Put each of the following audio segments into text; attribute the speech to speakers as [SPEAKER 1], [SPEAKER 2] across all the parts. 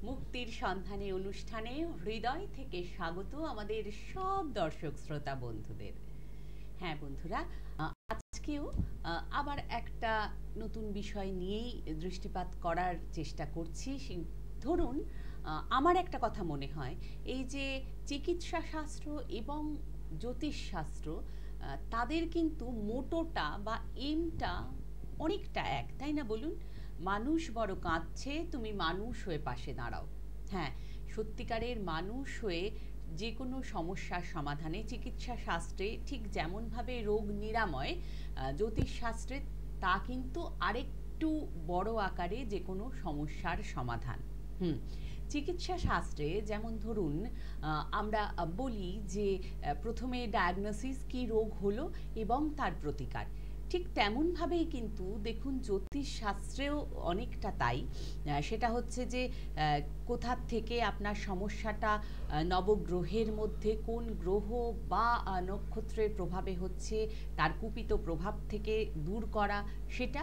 [SPEAKER 1] মুক্তির সন্ধানে অনুষ্ঠানে হৃদয় থেকে স্বাগত আমাদের সব দর্শক শ্রোতা বন্ধুদের। হ্যাঁ বন্ধুরা, আজকেও আবার একটা নতুন বিষয় নিয়েই দৃষ্টিপাত করার চেষ্টা করছি। ধরুন, আমার একটা কথা মনে হয়, এই যে চিকিৎসা শাস্ত্র এবং জ্যোতিষশাস্ত্র, তাদের কিন্তু মোটোটা বা এমটা অনেকটা এক, তাই না বলুন? মানুষ বড় কাঁদছে, তুমি মানুষ হয়ে পাশে দাঁড়াও। হ্যাঁ, সত্যিকারের মানুষ হয়ে যে কোনো সমস্যার সমাধানে চিকিৎসা শাস্ত্রে ঠিক যেমনভাবে রোগ নিরাময়, জ্যোতিষশাস্ত্রে তা কিন্তু আরেকটু বড় আকারে যে কোনো সমস্যার সমাধান। চিকিৎসা শাস্ত্রে যেমন ধরুন, আমরা বলি যে প্রথমে ডায়াগনোসিস, কি রোগ হলো এবং তার প্রতিকার। ঠিক তেমনভাবেই কিন্তু দেখুন জ্যোতিষশাস্ত্রেও অনেকটা তাই। সেটা হচ্ছে যে কোথা থেকে আপনার সমস্যাটা নবগ্রহের মধ্যে কোন গ্রহ বা নক্ষত্রের প্রভাবে হচ্ছে, তার কুপিত প্রভাব থেকে দূর করা, সেটা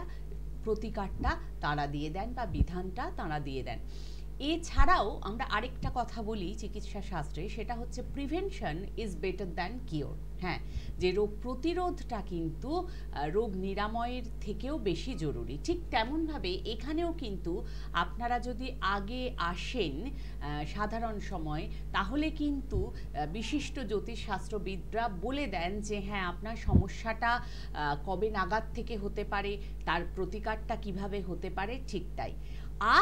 [SPEAKER 1] প্রতিকারটা তারা দিয়ে দেন বা বিধানটা তারা দিয়ে দেন। এছাড়াও আমরা আরেকটা কথা বলি চিকিৎসা শাস্ত্রে, সেটা হচ্ছে prevention is better than cure. হ্যাঁ, যে রোগ প্রতিরোধটা কিন্তু রোগ নিরাময়ের থেকেও বেশি জরুরি। ঠিক তেমনভাবে এখানেও কিন্তু আপনারা যদি আগে আসেন সাধারণ সময়, তাহলে কিন্তু বিশিষ্ট জ্যোতিষশাস্ত্রবিদরা বলে দেন যে হ্যাঁ, আপনার সমস্যাটা কবে নাগাদ থেকে হতে পারে, তার প্রতিকারটা কিভাবে হতে পারে। ঠিক তাই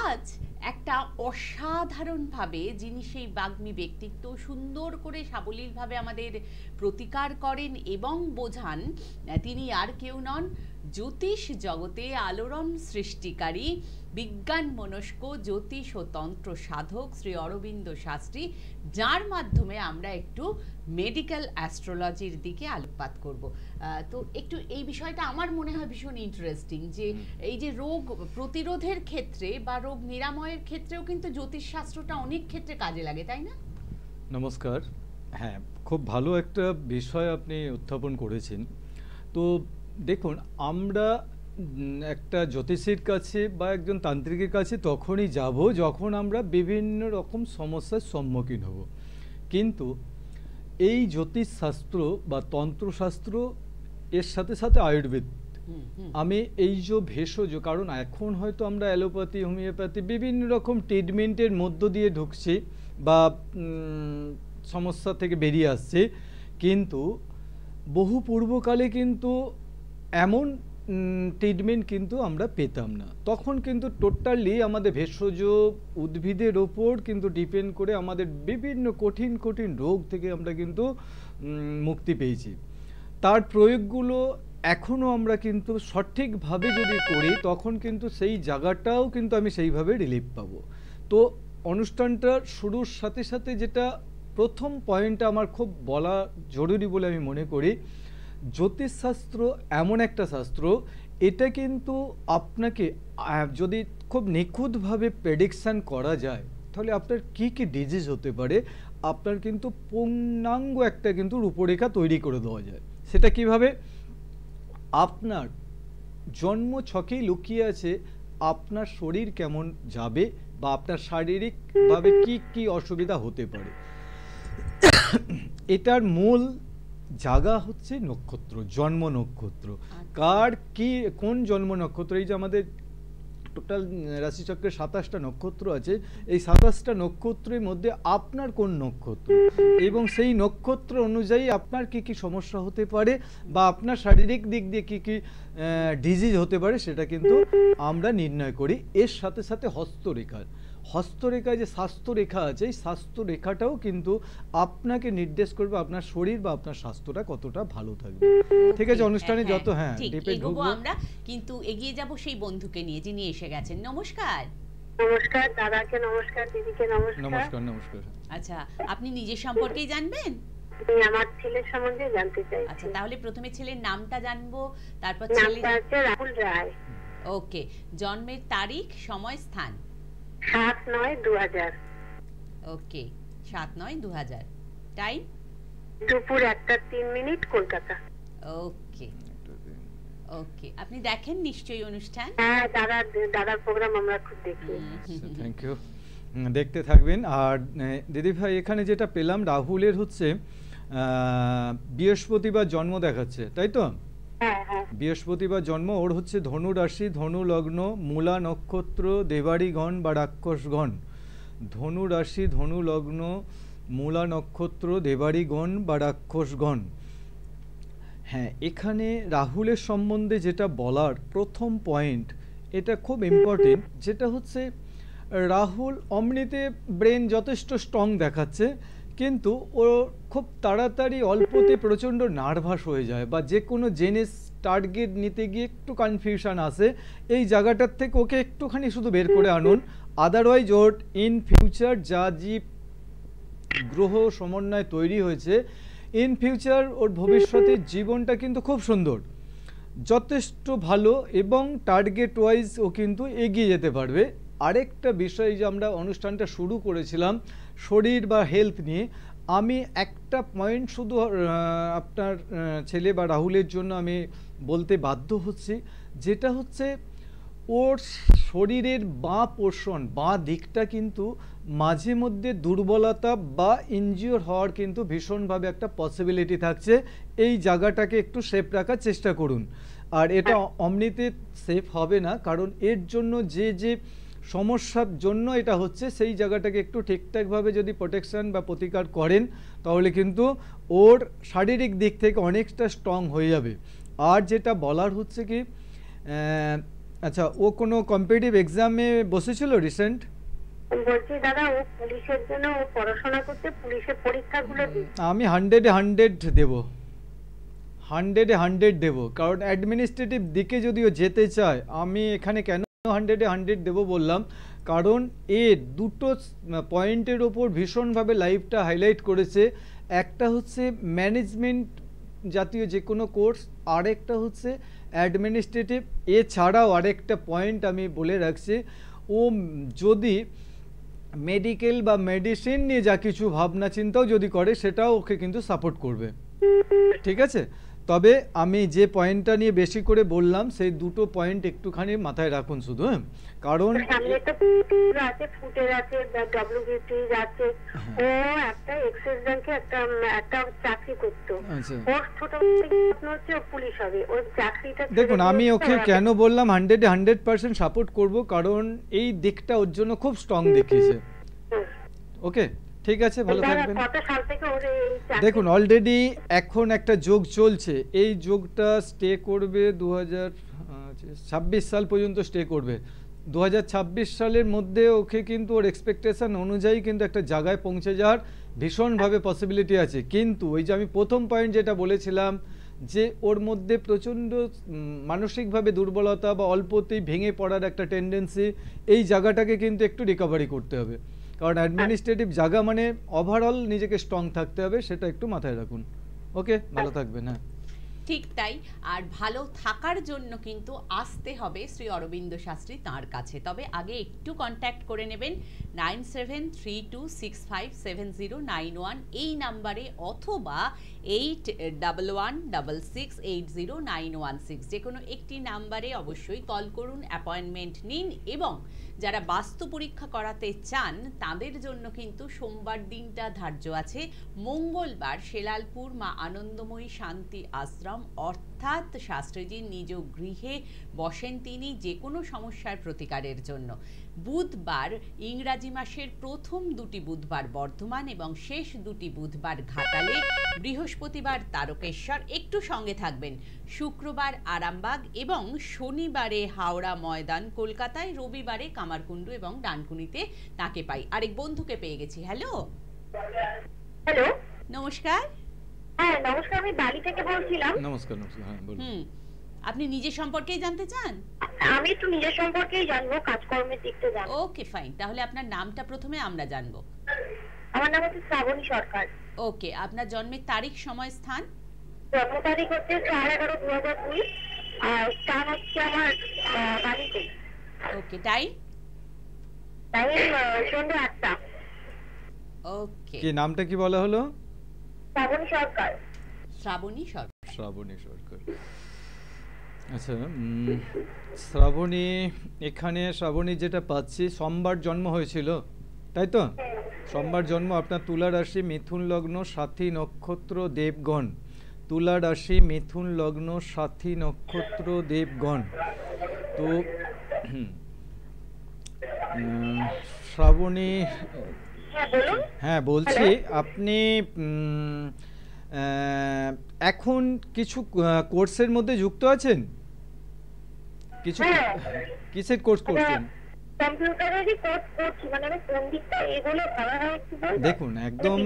[SPEAKER 1] আজ একটা অসাধারণভাবে যিনি সেই বাগ্মী ব্যক্তিত্ব, সুন্দর করে সাবলীলভাবে আমাদের প্রতিকার করেন এবং বোঝান, তিনি আর কেউ নন, জ্যোতিষ জগতে আলোড়ন সৃষ্টিকারী বিজ্ঞান মনস্ক জ্যোতিষ ও তন্ত্র সাধক শ্রী অরবিন্দ শাস্ত্রী, যার মাধ্যমে আমরা একটু মেডিকেল অ্যাস্ট্রোলজির দিকে আলোকপাত করব। তো একটু এই বিষয়টা আমার মনে হয় ভীষণ ইন্টারেস্টিং, যে এই যে রোগ প্রতিরোধের ক্ষেত্রে বা রোগ নিরাময়ের ক্ষেত্রেও কিন্তু জ্যোতিষশাস্ত্রটা অনেক ক্ষেত্রে কাজে লাগে, তাই না?
[SPEAKER 2] নমস্কার। হ্যাঁ, খুব ভালো একটা বিষয় আপনি উত্থাপন করেছেন। তো দেখুন, আমরা একটা জ্যোতিষীর কাছে বা একজন তান্ত্রিকের কাছে তখনই যাব যখন আমরা বিভিন্ন রকম সমস্যার সম্মুখীন হব। কিন্তু এই জ্যোতিষশাস্ত্র বা তন্ত্রশাস্ত্র, এর সাথে সাথে আয়ুর্বেদ, আমি এই যে ভেষজ, কারণ এখন হয়তো আমরা অ্যালোপ্যাথি, হোমিওপ্যাথি বিভিন্ন রকম ট্রিটমেন্টের মধ্য দিয়ে ঢুকছি বা সমস্যা থেকে বেরিয়ে আসছে, কিন্তু বহু পূর্বকালে কিন্তু এমন ট্রিটমেন্ট কিন্তু আমরা পেতাম না। তখন কিন্তু টোটালি আমাদের ভেষজ উদ্ভিদের ওপর কিন্তু ডিপেন্ড করে আমাদের বিভিন্ন কঠিন কঠিন রোগ থেকে আমরা কিন্তু মুক্তি পেয়েছি। তার প্রয়োগগুলো এখনও আমরা কিন্তু সঠিকভাবে যদি করি, তখন কিন্তু সেই জায়গাটাও কিন্তু আমি সেইভাবে রিলিফ পাবো। তো অনুষ্ঠানটা শুরুর সাথে সাথে যেটা প্রথম পয়েন্টটা আমার খুব বলা জরুরি বলে আমি মনে করি, জ্যোতিষশাস্ত্র এমন একটা শাস্ত্র, এটা কিন্তু আপনাকে যদি খুব নিখুঁতভাবে প্রেডিকশান করা যায়, তাহলে আপনার কি কি ডিজিজ হতে পারে, আপনার কিন্তু পূর্ণাঙ্গ একটা কিন্তু রূপরেখা তৈরি করে দেওয়া যায়। সেটা কিভাবে? আপনার জন্ম ছকেই লুকিয়ে আছে আপনার শরীর কেমন যাবে বা আপনার শারীরিকভাবে কি কি অসুবিধা হতে পারে। এটার মূল জায়গা হচ্ছে নক্ষত্র, জন্ম নক্ষত্র। কার কি কোন জন্ম নক্ষত্র, এই যে আমাদের টোটাল রাশিচক্রের ২৭টা নক্ষত্র আছে, এই ২৭টা নক্ষত্রের মধ্যে আপনার কোন নক্ষত্র এবং সেই নক্ষত্র অনুযায়ী আপনার কি কি সমস্যা হতে পারে বা আপনার শারীরিক দিক দিয়ে কি কি ডিজিজ হতে পারে, সেটা কিন্তু আমরা নির্ণয় করি। এর সাথে সাথে হস্তরেখায় যে স্বাস্থ্যরেখা আছে, এই স্বাস্থ্যরেখাটাও কিন্তু আপনাকে নির্দেশ করবে আপনার শরীর বা আপনার স্বাস্থ্যটা কতটা ভালো থাকবে। ঠিক আছে, অনুষ্ঠানে যত
[SPEAKER 1] ঢুকবো আমরা, কিন্তু এগিয়ে যাব সেই বন্ধুকে নিয়ে যিনি এসে গেছেন। নমস্কার।
[SPEAKER 3] নমস্কার দাদাকে, নমস্কার দিদিকে,
[SPEAKER 2] নমস্কার। নমস্কার।
[SPEAKER 1] আচ্ছা, আপনি নিজের সম্পর্কেই জানবেন?
[SPEAKER 3] আমি আমার ছেলের সম্বন্ধে জানতে চাই।
[SPEAKER 1] আচ্ছা, তাহলে প্রথমে ছেলের নামটা জানবো, তারপর
[SPEAKER 3] নামটা হচ্ছে রাহুল রায়।
[SPEAKER 1] ওকে, জন্মের তারিখ, সময়, স্থান?
[SPEAKER 3] ৭/৯/২০০০।
[SPEAKER 1] ওকে, ৭/৯/২০০০। টাইম?
[SPEAKER 3] দুপুর ১:০৩ কলকাতা।
[SPEAKER 1] ওকে ওকে, আপনি দেখেন নিশ্চয়ই অনুষ্ঠান?
[SPEAKER 3] হ্যাঁ, দাদার প্রোগ্রাম আমরা খুব দেখি।
[SPEAKER 2] Thank you. দেখতে থাকবেন। আর দিদিভাই এখানে যেটা পেলাম রাহুলের হচ্ছে বৃহস্পতিবার জন্ম দেখাচ্ছে, তাই তো?
[SPEAKER 3] হ্যাঁ হ্যাঁ।
[SPEAKER 2] বৃহস্পতিবার জন্ম, ওর হচ্ছে ধনু রাশি, ধনু লগ্ন, মূলা নক্ষত্র, দেবাড়িগণ বা রাক্ষসগণ। ধনু রাশি, ধনু লগ্ন, মূলা নক্ষত্র, দেবাড়িগণ বা রাক্ষসগণ। হ্যাঁ, এখানে রাহুলের সম্বন্ধে যেটা বলার প্রথম পয়েন্ট, এটা খুব ইম্পর্টেন্ট, যেটা হচ্ছে রাহুল অমনিতে ব্রেন যথেষ্ট স্ট্রং দেখাচ্ছে, কিন্তু ও খুব তাড়াতাড়ি অল্পতে প্রচণ্ড নার্ভাস হয়ে যায়, বা যে কোনো জিনিস টার্গেট নিতে গিয়ে একটু কনফিউশন আসে। এই জায়গাটার থেকে ওকে একটুখানি শুধু বের করে আনুন। আদারওয়াইজ ওর ইন ফিউচার যা যে গ্রহ সমন্বয় তৈরি হয়েছে, ইন ফিউচার ওর ভবিষ্যতের জীবনটা কিন্তু খুব সুন্দর, যথেষ্ট ভালো, এবং টার্গেট ওয়াইজ ও কিন্তু এগিয়ে যেতে পারবে। আরেকটা বিষয়, যে আমরা অনুষ্ঠানটা শুরু করেছিলাম শরীর বা হেলথ নিয়ে, আমি একটা পয়েন্ট শুধু আপনার ছেলে বা রাহুলের জন্য আমি বলতে বাধ্য হচ্ছি, যেটা হচ্ছে ওর শরীরের বাঁ পোর্শন, বাঁ দিকটা কিন্তু মাঝে মধ্যে দুর্বলতা বা ইনজিওর হওয়ার কিন্তু ভীষণভাবে একটা পসিবিলিটি থাকছে। এই জায়গাটাকে একটু সেফ রাখার চেষ্টা করুন। আর এটা অমনিতে সেফ হবে না, কারণ এর জন্য যে যে সমস্যার জন্য এটা হচ্ছে, সেই জায়গাটাকে একটু ঠিকঠাকভাবে যদি প্রোটেকশন বা প্রতিকার করেন, তাহলে কিন্তু ওর শারীরিক দিক থেকে অনেকটা স্ট্রং হয়ে যাবে। আর যেটা বলার হচ্ছে কি, আচ্ছা, ও কোনো কম্পিটিটিভ এক্সামে বসেছিল রিসেন্ট?
[SPEAKER 3] বলছি দাদা, ও পুলিশের জন্য ও পড়াশোনা করতে, পুলিশের পরীক্ষাগুলো দিচ্ছে।
[SPEAKER 2] আমি 100-এ 100 দেব, 100-এ 100 দেব, কারণ অ্যাডমিনিস্ট্রেটিভ দিকে যদি ও যেতে চায়, আমি এখানে কেন 100-এ 100 দেব বললাম, কারণ এর দুটো পয়েন্টের ওপর ভীষণভাবে লাইফটা হাইলাইট করেছে। একটা হচ্ছে ম্যানেজমেন্ট জাতীয় যে কোনো কোর্স, আরেকটা হচ্ছে অ্যাডমিনিস্ট্রেটিভ। এছাড়াও আরেকটা পয়েন্ট আমি বলে রাখছি, ও যদি মেডিকেল বা মেডিসিন নিয়ে যা কিছু ভাবনা চিন্তাও যদি করে, সেটাও ওকে কিন্তু সাপোর্ট করবে, ঠিক আছে? তবে আমি যে পয়েন্টটা নিয়ে বেশি করে বললাম, সেই দুটো পয়েন্ট একটুখানি মাথায় রাখুন শুধু, হ্যাঁ? কারণ
[SPEAKER 3] সামনে তো আছে, ফুটের আছে, ডব্লিউবিটি আছে। ও একটা এক্সিস ব্যাংকে একটা চাকরি করতো।
[SPEAKER 2] আচ্ছা,
[SPEAKER 3] ওর ছোটবেলা থেকে স্বপ্ন হচ্ছে ও পুলিশ হবে। ওর চাকরিটা
[SPEAKER 2] দেখুন, আমি ওকে কেন বললাম 100-এ 100% সাপোর্ট করব, কারণ এই দিকটা ওর জন্য খুব স্ট্রং দেখিয়েছে। ওকে, ঠিক আছে, ভালো থাকবেন।
[SPEAKER 3] কত সাল থেকে ওর এই চাকরি?
[SPEAKER 2] দেখুন, অলরেডি এখন একটা যোগ চলছে, এই যোগটা স্টে করবে 2026 সাল পর্যন্ত স্টে করবে। 2026 সালের মধ্যে ওকে কিন্তু ওর এক্সপেকটেশন অনুযায়ী কিন্তু একটা জায়গায় পৌঁছে যাওয়ার ভীষণভাবে পসিবিলিটি আছে। কিন্তু ওই যে আমি প্রথম পয়েন্ট যেটা বলেছিলাম, যে ওর মধ্যে প্রচণ্ড মানসিকভাবে দুর্বলতা বা অল্পতেই ভেঙে পড়ার একটা টেন্ডেন্সি, এই জায়গাটাকে কিন্তু একটু রিকভারি করতে হবে। কারণ অ্যাডমিনিস্ট্রেটিভ জায়গা মানে ওভারঅল নিজেকে স্ট্রং থাকতে হবে, সেটা একটু মাথায় রাখুন। ওকে, ভালো থাকবেন। হ্যাঁ,
[SPEAKER 1] ঠিক তাই। আর ভালো থাকার জন্য কিন্তু আসতে হবে শ্রী অরবিন্দ শাস্ত্রী তাঁর কাছে। তবে আগে একটু কন্ট্যাক্ট করে নেবেন 9732657091 এই নাম্বারে, অথবা 8116680916, যে কোনো একটি নাম্বারে অবশ্যই কল করুন, অ্যাপয়েন্টমেন্ট নিন। এবং যারা বাস্তু পরীক্ষা করাতে চান, তাদের জন্য কিন্তু সোমবার দিনটা ধার্য আছে। মঙ্গলবার শেলালপুর মা আনন্দময়ী শান্তি আশ্রম, অর্থাৎ শাস্ত্রীজির নিজ গৃহে বসেন তিনি যে কোনো সমস্যার প্রতিকারের জন্য। বুধবার ইংরাজি মাসের প্রথম দুটি বুধবার বর্ধমান এবং শেষ দুটি বুধবার ঘাটালে, বৃহস্পতিবার তারকেশ্বর, একটু সঙ্গে থাকবেন, শুক্রবার আরামবাগ এবং শনিবারে হাওড়া ময়দান কলকাতায়, রবিবারে কামারকুণ্ডু এবং ডানকুনিতে তাকে পাই। আরেক বন্ধুকে পেয়ে গেছি। হ্যালো,
[SPEAKER 3] হ্যালো,
[SPEAKER 1] নমস্কার।
[SPEAKER 3] হ্যাঁ নমস্কার, আমি বালি থেকে বলছিলাম।
[SPEAKER 2] নমস্কার। নমস্কার, হ্যাঁ বলুন।
[SPEAKER 1] আপনি নিজের সম্পর্কেই জানতে চান?
[SPEAKER 3] আমি একটু নিজের সম্পর্কেই জানবো, কাজকর্মের দিকটা জানবো।
[SPEAKER 1] ওকে, ফাইন। তাহলে আপনার নামটা প্রথমে আমরা জানবো।
[SPEAKER 3] আমার নাম হচ্ছে শ্রাবণী সরকার।
[SPEAKER 1] ওকে, আপনার জন্মের তারিখ, সময়, স্থান?
[SPEAKER 3] জন্ম তারিখ হচ্ছে 4/11/2002, আর স্থান হচ্ছে আমার বালিতে।
[SPEAKER 1] ওকে, টাইম?
[SPEAKER 3] টাইম সন্ধ্যে 8টা।
[SPEAKER 1] ওকে,
[SPEAKER 2] কি নামটা কি বলা হলো?
[SPEAKER 3] শ্রাবণী সরকার।
[SPEAKER 1] শ্রাবণী সরকার।
[SPEAKER 2] শ্রাবণী সরকার। আচ্ছা, শ্রাবণী, এখানে শ্রাবণী যেটা পাচ্ছি, সোমবার জন্ম হয়েছিল। তাই তো? সোমবার জন্ম, আপনার তুলা রাশি, মিথুন লগ্ন, সাথী নক্ষত্র, দেবগণ। তুলা রাশি, মিথুন লগ্ন, সাথী নক্ষত্র, দেবগণ। তো শ্রাবণী, হ্যাঁ বলছি, আপনি এখন কিছু কোর্সের মধ্যে যুক্ত আছেন? কিছু কিসের কোর্স করছেন?
[SPEAKER 3] কম্পিউটারেরই কোর্স করছি, মানে আমি কোন দিকটা এগুলো ভালো হয় একটু বলবেন?
[SPEAKER 2] দেখুন একদম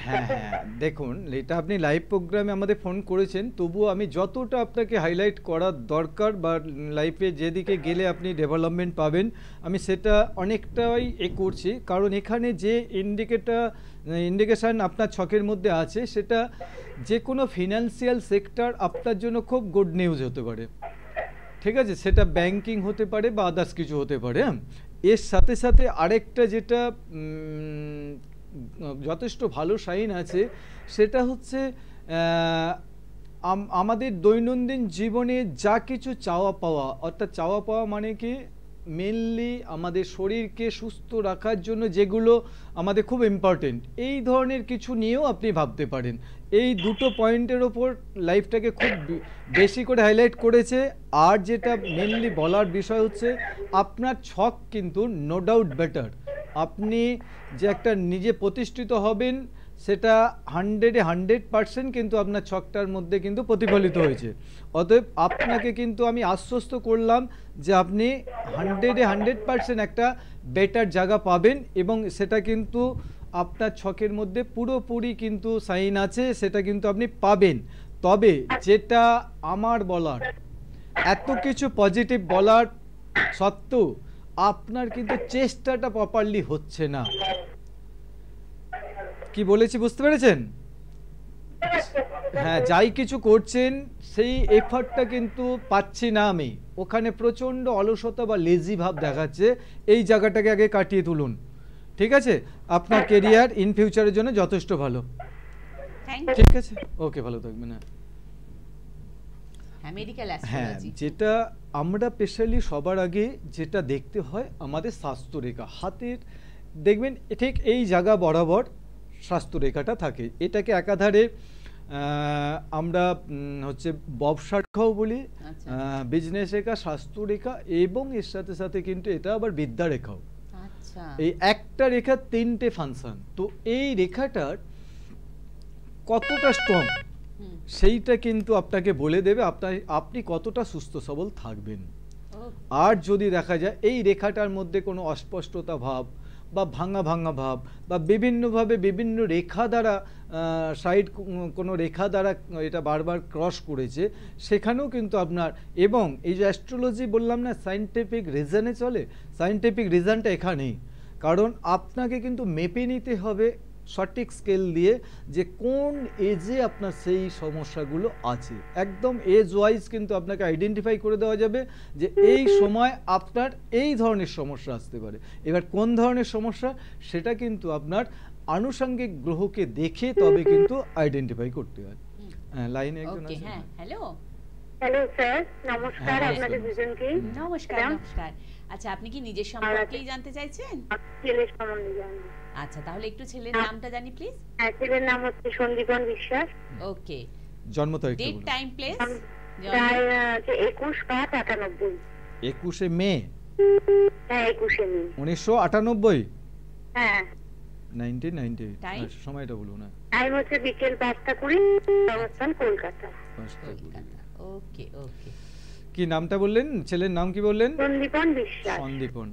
[SPEAKER 2] হ্যাঁ হ্যাঁ দেখুন, এটা আপনি লাইভ প্রোগ্রামে আমাদের ফোন করেছেন, তবুও আমি যতটা আপনাকে হাইলাইট করার দরকার বা লাইফে যেদিকে গেলে আপনি ডেভেলপমেন্ট পাবেন, আমি সেটা অনেকটাই করছি। কারণ এখানে যে ইন্ডিকেশান আপনার ছকের মধ্যে আছে, সেটা যে কোনো ফিনান্সিয়াল সেক্টর আপনার জন্য খুব গুড নিউজ হতে পারে। ঠিক আছে, সেটা ব্যাংকিং হতে পারে বা আদার্স কিছু হতে পারে। এর সাথে সাথে আরেকটা যেটা যথেষ্ট ভালো সাইন আছে, সেটা হচ্ছে আমাদের দৈনন্দিন জীবনে যা কিছু চাওয়া পাওয়া, অর্থাৎ চাওয়া পাওয়া মানে কি, মেনলি আমাদের শরীরকে সুস্থ রাখার জন্য যেগুলো আমাদের খুব ইম্পর্টেন্ট, এই ধরনের কিছু নিয়েও আপনি ভাবতে পারেন। এই দুটো পয়েন্টের ওপর লাইফটাকে খুব বেশি করে হাইলাইট করেছে। আর যেটা মেনলি বলার বিষয় হচ্ছে, আপনার ছক কিন্তু নো ডাউট বেটার। আপনি যে একটা নিজে প্রতিষ্ঠিত হবেন, সেটা 100% কিন্তু আপনার ছকটার মধ্যে কিন্তু প্রতিফলিত হয়েছে। অতএব আপনাকে কিন্তু আমি আশ্বস্ত করলাম যে আপনি 100% একটা বেটার জায়গা পাবেন, এবং সেটা কিন্তু আপনার ছকের মধ্যে পুরোপুরি কিন্তু সাইন আছে, সেটা কিন্তু আপনি পাবেন। তবে যেটা আমার বলার, এত কিছু পজিটিভ বলার সত্ত্বেও আপনার কিন্তু চেষ্টাটা প্রপারলি হচ্ছে না। কি বলেছি বুঝতে পেরেছেন? হ্যাঁ, যাই কিছু করছেন সেই এফার্টটা কিন্তু পাচ্ছি না আমি। ওখানে প্রচণ্ড অলসতা বা লেজি ভাব দেখাচ্ছে। এই জায়গাটাকে আগে কাটিয়ে তুলুন, ঠিক আছে? আপনার কেরিয়ার ইন ফিউচারের জন্য যথেষ্ট ভালো। ঠিক আছে, ওকে, ভালো থাকবেন। হ্যাঁ, যেটা আমরা স্পেশালি সবার আগে যেটা দেখতে হয়, আমাদের স্বাস্থ্যরেখা হাতের দেখবেন ঠিক এই জায়গা বরাবর স্বাস্থ্যরেখাটা থাকে। এটাকে একাধারে আমরা হচ্ছে ব্যবসা রেখাও বলি, বিজনেস রেখা, স্বাস্থ্যরেখা, এবং এর সাথে সাথে কিন্তু এটা আবার বিদ্যা রেখাও। এই একটা রেখার 3টে ফাংশন। তো এই রেখাটার কতটা স্ট্রং, সেইটা কিন্তু আপনাকে বলে দেবে আপনি কতটা সুস্থ সবল থাকবেন। আর যদি দেখা যায় এই রেখাটার মধ্যে কোনো অস্পষ্টতা ভাব বা ভাঙা ভাঙা ভাব, বা বিভিন্নভাবে বিভিন্ন রেখা দ্বারা সাইড কোনো রেখা দ্বারা এটা বারবার ক্রস করেছে, সেখানেও কিন্তু আপনার, এবং এই যে অ্যাস্ট্রোলজি বললাম না সায়েন্টিফিক রিজনে চলে, সায়েন্টিফিক রিজনটা এখানেই। কারণ আপনাকে কিন্তু মেপে নিতে হবে সঠিক স্কেল দিয়ে যে কোন এজে আপনার সেই সমস্যাগুলো আছে। একদম এজ ওয়াইজ কিন্তু আপনাকে আইডেন্টিফাই করে দেওয়া যাবে যে এই সময় আপনার এই ধরনের সমস্যা আসতে পারে। এবার কোন ধরনের সমস্যা, সেটা কিন্তু আপনার আনুষঙ্গিক গ্রহকে দেখে তবে কিন্তু আইডেন্টিফাই করতে হয়। লাইনে একজন আছে।
[SPEAKER 1] হ্যালো
[SPEAKER 3] হ্যালো স্যার, নমস্কার আপনাদের দুজনকে।
[SPEAKER 1] নমস্কার। নমস্কার। আচ্ছা, আপনি কি নিজের সম্পর্কেই জানতে চাইছেন?
[SPEAKER 3] ছেলের সম্বন্ধে জানবো।
[SPEAKER 1] আচ্ছা, তাহলে একটু ছেলের নামটা জানি প্লিজ।
[SPEAKER 3] হ্যাঁ, ছেলের নাম হচ্ছে সন্দীপন বিশ্বাস।
[SPEAKER 1] ওকে,
[SPEAKER 2] জন্ম তারিখটা
[SPEAKER 1] ডেট
[SPEAKER 2] বলুন।
[SPEAKER 1] Time please.
[SPEAKER 3] 21/5/98।
[SPEAKER 2] 21শে মে।
[SPEAKER 3] হ্যাঁ, 21শে মে
[SPEAKER 2] 1998।
[SPEAKER 3] হ্যাঁ,
[SPEAKER 2] 1998। সময়টা বলুন না।
[SPEAKER 3] টাইম হচ্ছে বিকেল 5:20, অবস্থান কলকাতা।
[SPEAKER 1] ওকে ওকে।
[SPEAKER 2] কি নামটা বললেন? ছেলের নাম কি বললেন?
[SPEAKER 3] সন্দীপন বিশ্বাস।
[SPEAKER 2] সন্দীপন।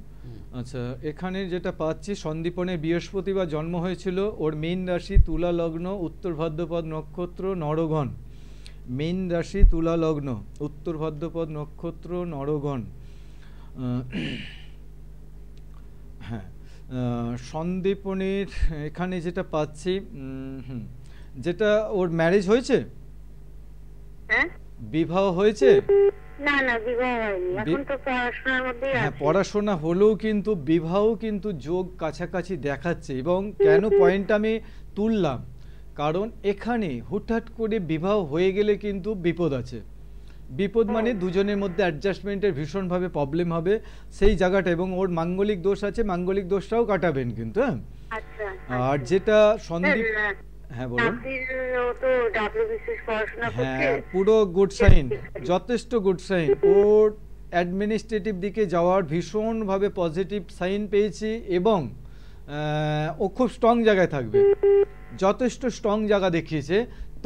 [SPEAKER 2] আচ্ছা, এখানে যেটা পাচ্ছি, সন্দীপনের বৃহস্পতিবার জন্ম হয়েছিল। ওর মীন রাশি, তুলা লগ্ন, উত্তর ভাদ্রপদ নক্ষত্র, নরগণ। মীন রাশি, তুলা লগ্ন, উত্তর ভাদ্রপদ নক্ষত্র, নরগণ। হ্যাঁ, সন্দীপনের এখানে যেটা পাচ্ছি, যেটা ওর ম্যারেজ হয়েছে,
[SPEAKER 3] হ্যাঁ,
[SPEAKER 2] বিবাহ হয়েছে?
[SPEAKER 3] না না, বিবাহ হয়নি, এখন তো পড়াশোনার মধ্যেই আছে।
[SPEAKER 2] হ্যাঁ, পড়াশোনা হলেও কিন্তু বিবাহ কিন্তু যোগ কাছাকাছি দেখাচ্ছে। এবং কেন পয়েন্ট আমি তুললাম, কারণ এখানে হুটহাট করে বিবাহ হয়ে গেলে কিন্তু বিপদ আছে। বিপদ মানে দুজনের মধ্যে অ্যাডজাস্টমেন্টের ভীষণভাবে প্রবলেম হবে সেই জায়গাটা, এবং ওর মাঙ্গলিক দোষ আছে, মাঙ্গলিক দোষটাও কাটাবেন কিন্তু। হ্যাঁ,
[SPEAKER 3] আচ্ছা
[SPEAKER 2] আর যেটা সন্দীপ, হ্যাঁ বলুন। হ্যাঁ, পুরো গুড সাইন, যথেষ্ট গুড সাইন। ওর অ্যাডমিনিস্ট্রেটিভ দিকে যাওয়ার ভীষণভাবে পজিটিভ সাইন পেয়েছি, এবং ও খুব স্ট্রং জায়গায় থাকবে, যথেষ্ট স্ট্রং জায়গা দেখিয়েছে।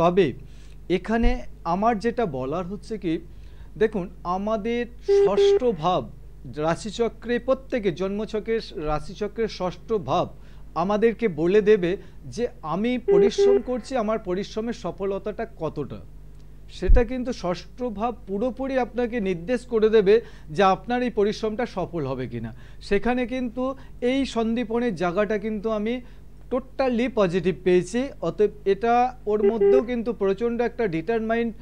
[SPEAKER 2] তবে এখানে আমার যেটা বলার হচ্ছে কি, দেখুন আমাদের ষষ্ঠ ভাব রাশিচক্রে, প্রত্যেকে জন্মছকের রাশিচক্রের ষষ্ঠ ভাব আমাদেরকে বলে দেবে যে আমি পরিশ্রম করছি, আমার পরিশ্রমের সফলতাটা কতটা, সেটা কিন্তু ষষ্ঠ ভাব পুরোপুরি আপনাকে নির্দেশ করে দেবে যে আপনার এই পরিশ্রমটা সফল হবে কিনা। সেখানে কিন্তু এই সন্দীপনের জায়গাটা কিন্তু আমি টোটালি পজিটিভ পেয়েছি। অতএব এটা ওর মধ্যেও কিন্তু প্রচণ্ড একটা ডিটারমাইন্ড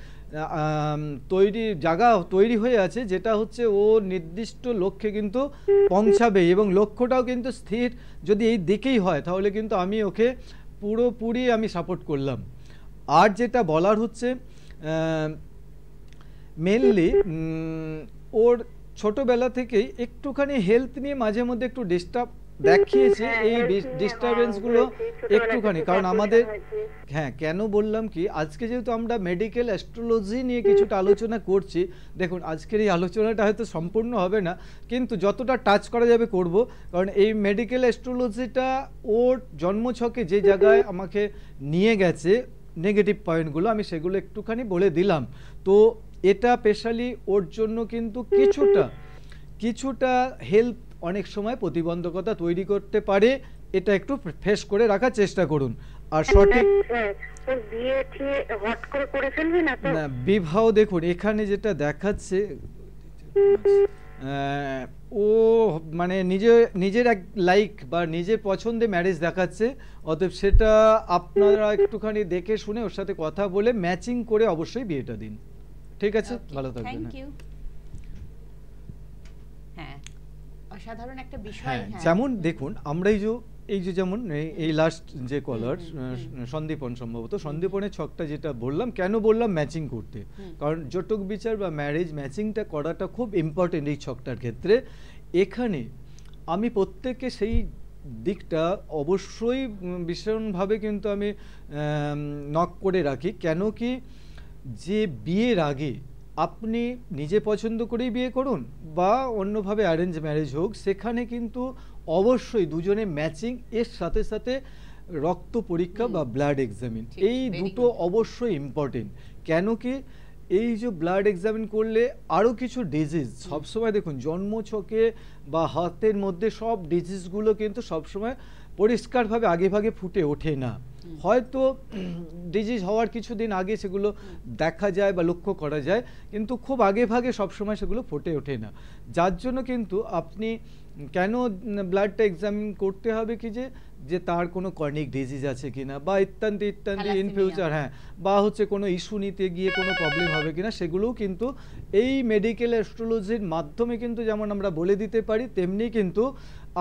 [SPEAKER 2] জায়গা তৈরি হয়ে আছে, যেটা হচ্ছে ও নির্দিষ্ট লক্ষ্যে কিন্তু পৌঁছাবে, এবং লক্ষ্যটাও কিন্তু স্থির যদি এই দিকেই হয় তাহলে কিন্তু আমি ওকে পুরোপুরি আমি সাপোর্ট করলাম। আর যেটা বলার হচ্ছে মেনলি ওর ছোটবেলা থেকেই একটুখানি হেলথ নিয়ে মাঝে মধ্যে একটু ডিস্টার্ব দেখিয়েছে, এই ডিস্টারবেন্সগুলো একটুখানি, কারণ আমাদের, হ্যাঁ কেন বললাম কি, আজকে যেহেতু আমরা মেডিকেল অ্যাস্ট্রোলজি নিয়ে কিছুটা আলোচনা করছি, দেখুন আজকের এই আলোচনাটা হয়তো সম্পূর্ণ হবে না, কিন্তু যতটা টাচ করা যাবে করব, কারণ এই মেডিকেল অ্যাস্ট্রোলজিটা ওর জন্মছকে যে জায়গায় আমাকে নিয়ে গেছে নেগেটিভ পয়েন্টগুলো, আমি সেগুলো একটুখানি বলে দিলাম। তো এটা স্পেশালি ওর জন্য কিন্তু কিছুটা হেলথ অনেক সময় প্রতিবন্ধকতা তৈরি করতে পারে, এটা একটু ফেস করে রাখার চেষ্টা করুন। আর সঠিক না বিবাহ, দেখুন এখানে যেটা দেখাচ্ছে ও মানে নিজের এক লাইক বা নিজের পছন্দে ম্যারেজ দেখাচ্ছে, অতএব সেটা আপনারা একটুখানি দেখে শুনে ওর সাথে কথা বলে ম্যাচিং করে অবশ্যই বিয়েটা দিন। ঠিক আছে, ভালো থাকবেন।
[SPEAKER 1] Thank you. হ্যাঁ, অসাধারণ একটা বিষয়।
[SPEAKER 2] হ্যাঁ, যেমন দেখুন আমরা এই যে যেমন এই লাস্ট যে কলার সন্দীপন, সম্ভবত সন্দীপনের ছকটা যেটা বললাম, কেন বললাম ম্যাচিং করতে, কারণ জটক বিচার বা ম্যারেজ ম্যাচিংটা করাটা খুব ইম্পর্টেন্ট এই ছকটার ক্ষেত্রে। এখানে আমি প্রত্যেককে সেই দিকটা অবশ্যই ভীষণভাবে কিন্তু আমি নক করে রাখি। কেন কি, যে বিয়ের আগে আপনি নিজে পছন্দ করেই বিয়ে করুন বা অন্যভাবে অ্যারেঞ্জ ম্যারেজ হোক, সেখানে কিন্তু অবশ্যই দুজনে ম্যাচিং, এর সাথে সাথে রক্ত পরীক্ষা বা ব্লাড এক্সামিন, এই দুটো অবশ্যই ইম্পর্টেন্ট। কেন কি, এই যে ব্লাড এক্সামিন করলে আরও কিছু ডিজিজ সবসময়, দেখুন জন্মছকে বা হাতের মধ্যে সব ডিজিজগুলো কিন্তু সবসময় পরিষ্কারভাবে আগেভাগে ফুটে ওঠে না, হয়তো ডিজিজ হওয়ার কিছুদিন আগে সেগুলো দেখা যায় বা লক্ষ্য করা যায়, কিন্তু খুব আগে ভাগে সবসময় সেগুলো ফুটে ওঠে না। যার জন্য কিন্তু আপনি কেন ব্লাডটা এক্সামিন করতে হবে কি, যে তার কোনো কর্নিক ডিজিজ আছে কিনা বা ইত্যাদি ইন ফিউচার, হ্যাঁ, বা হচ্ছে কোনো ইস্যু নিতে গিয়ে কোনো প্রবলেম হবে কিনা, সেগুলোও কিন্তু এই মেডিকেল অ্যাস্ট্রোলজির মাধ্যমে কিন্তু যেমন আমরা বলে দিতে পারি, তেমনি কিন্তু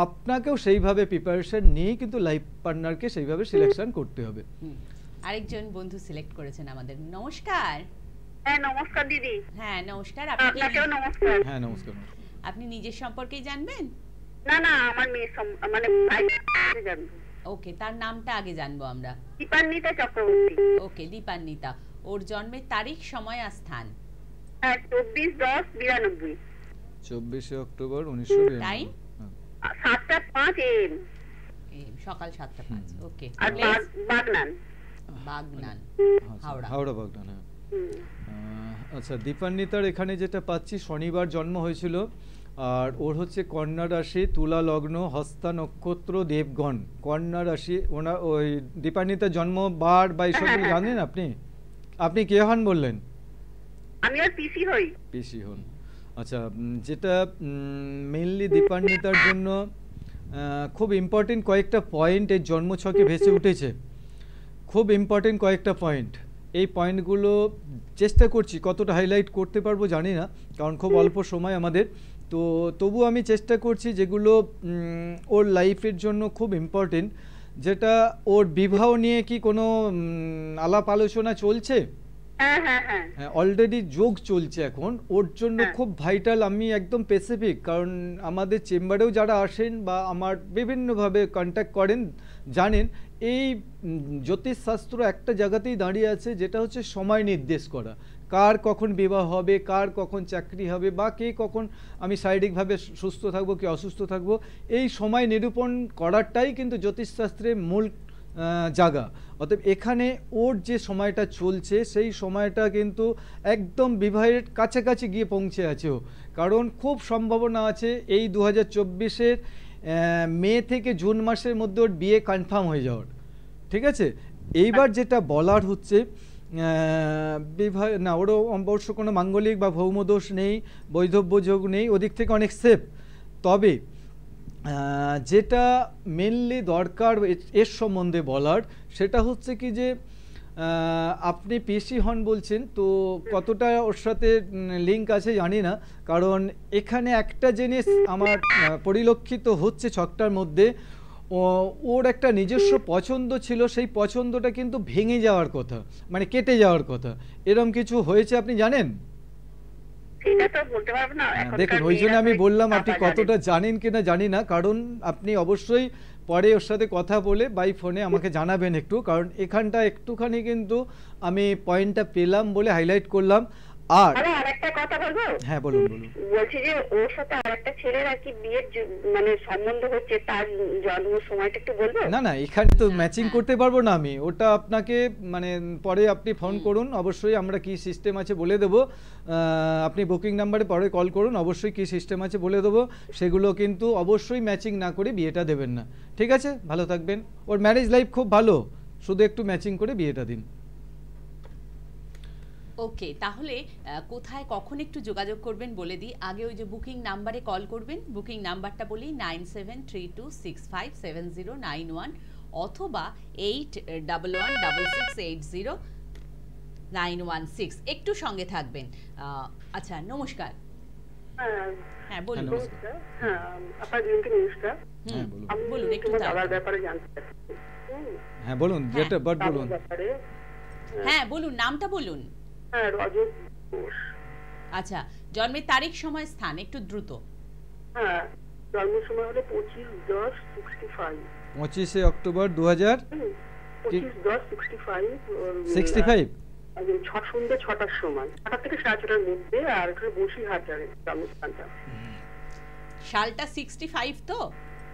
[SPEAKER 2] আপনাকেও সেইভাবে প্রিপারেশন নিয়ে কিন্তু লাইফ পার্টনারকে সেইভাবে সিলেকশন করতে হবে।
[SPEAKER 1] আরেকজন বন্ধু সিলেক্ট করেছেন আমাদের। নমস্কার।
[SPEAKER 3] হ্যাঁ নমস্কার দিদি।
[SPEAKER 1] হ্যাঁ নমস্কার।
[SPEAKER 3] আপনাকেও নমস্কার।
[SPEAKER 2] হ্যাঁ নমস্কার।
[SPEAKER 1] আপনি নিজের সম্পর্কেই জানবেন?
[SPEAKER 3] না আমার মেয়ে মানে ভাই জানবো।
[SPEAKER 1] ওকে, তার নামটা আগে জানবো আমরা।
[SPEAKER 3] দীপান্বিতা চক্রবর্তী।
[SPEAKER 1] ওকে, দীপান্বিতা। ওর জন্মের তারিখ, সময় আর স্থান?
[SPEAKER 3] 24/10/92।
[SPEAKER 2] 24 অক্টোবর 1992।
[SPEAKER 1] Time
[SPEAKER 3] 7:05 AM।
[SPEAKER 1] সকাল 7:05। ওকে।
[SPEAKER 3] আর বাগনান।
[SPEAKER 2] হাওড়া বাগনান। আচ্ছা, দীপান্বিতার এখানে যেটা পাচ্ছি, শনিবার জন্ম হয়েছিল, আর ওর হচ্ছে কন্যা রাশি, তুলা লগ্ন, হস্তা নক্ষত্র, দেবগণ, কন্যা রাশি। ওনার ওই দীপান্বিতার জন্ম বার বা এইসব জানেন আপনি কে হন বললেন?
[SPEAKER 3] আমি আর পিসি হই।
[SPEAKER 2] পিসি হন। আচ্ছা, যেটা মেইনলি দীপান্বিতার জন্য খুব ইম্পর্টেন্ট কয়েকটা পয়েন্ট এর জন্মছকে ভেসে উঠেছে, খুব ইম্পর্টেন্ট কয়েকটা পয়েন্ট। এই পয়েন্টগুলো চেষ্টা করছি কতটা হাইলাইট করতে পারবো জানি না, কারণ খুব অল্প সময় আমাদের, তো তবু আমি চেষ্টা করছি যেগুলো ওর লাইফের জন্য খুব ইম্পর্টেন্ট। যেটা ওর বিবাহ নিয়ে কি কোনো আলাপ আলোচনা চলছে?
[SPEAKER 3] হ্যাঁ হ্যাঁ হ্যাঁ
[SPEAKER 2] হ্যাঁ, অলরেডি যোগ চলছে এখন, ওর জন্য
[SPEAKER 3] হ্যাঁ।
[SPEAKER 2] খুব ভাইটাল। আমি একদম স্পেসিফিক, কারণ আমাদের চেম্বারেও যারা আসেন বা আমার বিভিন্নভাবে কন্ট্যাক্ট করেন জানেন, এই জ্যোতিষশাস্ত্র একটা জায়গাতেই দাঁড়িয়ে আছে, যেটা হচ্ছে সময় নির্দেশ করা। কার কখন বিবাহ হবে, কার কখন চাকরি হবে, বা কে কখন আমি শারীরিকভাবে সুস্থ থাকবো কি অসুস্থ থাকবো, এই সময় নিরূপণ করাটাই কিন্তু জ্যোতিষশাস্ত্রের মূল জায়গা। অতএব এখানে ওর যে সময়টা চলছে সেই সময়টা কিন্তু একদম বিবাহের কাছাকাছি গিয়ে পৌঁছে আছে ও, কারণ খুব সম্ভাবনা আছে এই 2024-এর মে থেকে জুন মাসের মধ্যে ওর বিয়ে কনফার্ম হয়ে যাওয়ার। ঠিক আছে, এইবার যেটা বলার হচ্ছে বিবাহ না, ওরও অবশ্য কোনো মাঙ্গলিক বা ভৌমদোষ নেই, বৈধব্য যোগ নেই, ওদিক থেকে অনেক সেফ। তবে যেটা মেনলি দরকার এর সম্বন্ধে বলার, সেটা হচ্ছে কি যে আপনি পিসি হন বলছেন, তো কতটা ওর সাথে লিঙ্ক আছে জানি না, কারণ এখানে একটা জিনিস আমার পরিলক্ষিত হচ্ছে ছকটার মধ্যে, ওর একটা নিজস্ব পছন্দ ছিল, সেই পছন্দটা কিন্তু ভেঙে যাওয়ার কথা, মানে কেটে যাওয়ার কথা। এরকম কিছু হয়েছে আপনি জানেন?
[SPEAKER 3] সেটা তো বলতে পারবো না।
[SPEAKER 2] দেখুন, ওই জন্য আমি বললাম আপনি কতটা জানেন কিনা জানি না, কারণ আপনি অবশ্যই পরে ওর সাথে কথা বলে বাই ফোনে আমাকে জানাবেন একটু, কারণ এখানটা একটুখানি কিন্তু আমি পয়েন্টটা পেলাম বলে হাইলাইট করলাম। আর
[SPEAKER 3] আরেকটা কথা বলবো?
[SPEAKER 2] হ্যাঁ বলুন বলুন।
[SPEAKER 3] বলছি যে ওর সাথে আরেকটা ছেলের আর কি বিয়ের মানে সম্বন্ধ হচ্ছে, তার জন্ম সময়টা একটু বলবো?
[SPEAKER 2] না না, এখানে তো ম্যাচিং করতে পারবো না আমি, ওটা আপনাকে মানে পরে আপনি ফোন করুন, অবশ্যই আমরা কি সিস্টেম আছে বলে দেবো। আপনি বুকিং নাম্বারে পরে কল করুন, অবশ্যই কি সিস্টেম আছে বলে দেবো। সেগুলো কিন্তু অবশ্যই ম্যাচিং না করে বিয়েটা দেবেন না। ঠিক আছে, ভালো থাকবেন। ওর ম্যারেজ লাইফ খুব ভালো, শুধু একটু ম্যাচিং করে বিয়েটা দিন।
[SPEAKER 1] ওকে, তাহলে কোথায় কখন একটু যোগাযোগ করবেন বলে দিই। আগে ওই যে বুকিং নাম্বারে কল করবেন, বুকিং নাম্বারটা বলি 9732657091 অথবা 8116809116। একটু সঙ্গে থাকবেন। আচ্ছা, নমস্কার। হ্যাঁ বলুন।
[SPEAKER 3] হ্যাঁ, আপনার দিনকে নমস্কার।
[SPEAKER 1] বলুন, একটু
[SPEAKER 3] দাদার ব্যাপারে জানতে চাচ্ছি।
[SPEAKER 2] হ্যাঁ বলুন, যেটা বাট বলুন।
[SPEAKER 1] হ্যাঁ বলুন, নামটা বলুন।
[SPEAKER 3] হ্যাঁ, রজত ঘোষ।
[SPEAKER 1] আচ্ছা, জন্মের তারিখ, সময়, স্থান একটু দ্রুত।
[SPEAKER 3] হ্যাঁ, জন্মের সময় হলো 25/10/65।
[SPEAKER 2] 25 অক্টোবর 2000।
[SPEAKER 3] 25/10/65।
[SPEAKER 2] 65
[SPEAKER 3] সন্ধ্যে 6টার সময়, 6টা থেকে 6:30টার মধ্যে। আর এটা বসিরহাটের জন্মস্থানটা।
[SPEAKER 1] সালটা 65 তো?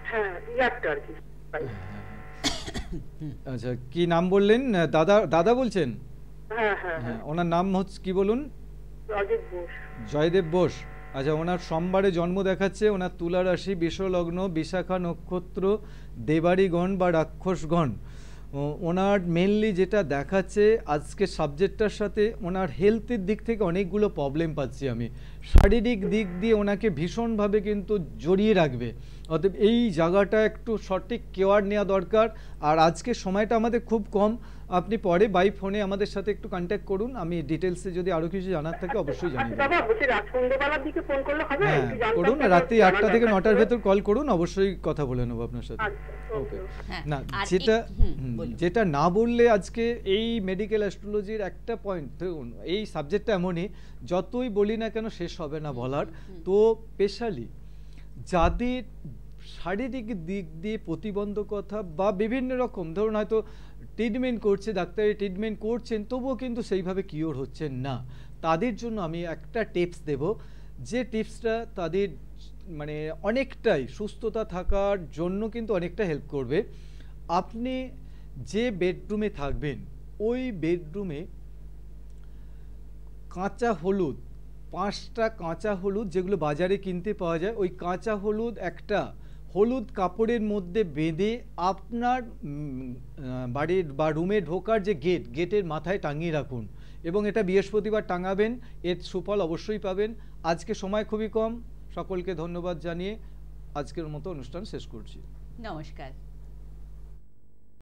[SPEAKER 3] হ্যাঁ, ইয়ারটা আর কি।
[SPEAKER 2] আচ্ছা, কি নাম বললেন? দাদা দাদা বলছেন?
[SPEAKER 3] হ্যাঁ হ্যাঁ
[SPEAKER 2] হ্যাঁ, ওনার নাম হচ্ছে কি বলুন?
[SPEAKER 3] রজত ঘোষ।
[SPEAKER 2] জয়দেব বোস। আচ্ছা, ওনার সোমবারে জন্ম দেখাচ্ছে, ওনার তুলা রাশি, বিশ্বলগ্ন, বিশাখা নক্ষত্র, দেবাড়িগণ বা রাক্ষসগণ। ওনার মেনলি যেটা দেখাচ্ছে আজকের সাবজেক্টটার সাথে, ওনার হেলথের দিক থেকে অনেকগুলো প্রবলেম পাচ্ছি আমি। শারীরিক দিক দিয়ে ওনাকে ভীষণভাবে কিন্তু জড়িয়ে রাখবে। অতএব এই জায়গাটা একটু সঠিক কেয়ার নেওয়া দরকার। আর আজকের সময়টা আমাদের খুব কম, আপনি পরে বাই ফোনে আমাদের সাথে একটু কন্ট্যাক্ট করুন, আমি ডিটেলসে যদি আরও কিছু জানার থাকে অবশ্যই জানিয়ে দেবো। হ্যাঁ করুন, রাত্রি 8টা থেকে 9টার ভেতর কল করুন, অবশ্যই কথা বলে নেবো আপনার সাথে। ওকে। না, যেটা না বললে আজকে এই মেডিকেল অ্যাস্ট্রোলজির একটা পয়েন্ট, দেখুন এই সাবজেক্টটা এমনই, যতই বলি না কেন শেষ হবে না বলার। তো স্পেশালি যাদের শারীরিক দিক দিয়ে প্রতিবন্ধকতা বা বিভিন্ন রকম, ধরুন হয়তো ট্রিটমেন্ট করছে, ডাক্তারি ট্রিটমেন্ট করছেন, তবুও কিন্তু সেইভাবে কিওর হচ্ছেন না, তাদের জন্য আমি একটা টিপস দেব, যে টিপসটা তাদের মানে অনেকটাই সুস্থতা থাকার জন্য কিন্তু অনেকটা হেল্প করবে। আপনি যে বেডরুমে থাকবেন, ওই বেডরুমে কাঁচা হলুদ, 5টা কাঁচা হলুদ যেগুলো বাজারে কিনতে পাওয়া যায়, ওই কাঁচা হলুদ একটা হলুদ কাপড়ের মধ্যে বেঁধে আপনার বাড়ির বা রুমে ঢোকার যে গেটের মাথায় টাঙিয়ে রাখুন, এবং এটা বৃহস্পতিবার টাঙাবেন, এর সুফল অবশ্যই পাবেন। আজকে সময় খুবই কম, সকলকে ধন্যবাদ জানিয়ে আজকের মতো অনুষ্ঠান শেষ করছি।
[SPEAKER 1] নমস্কার।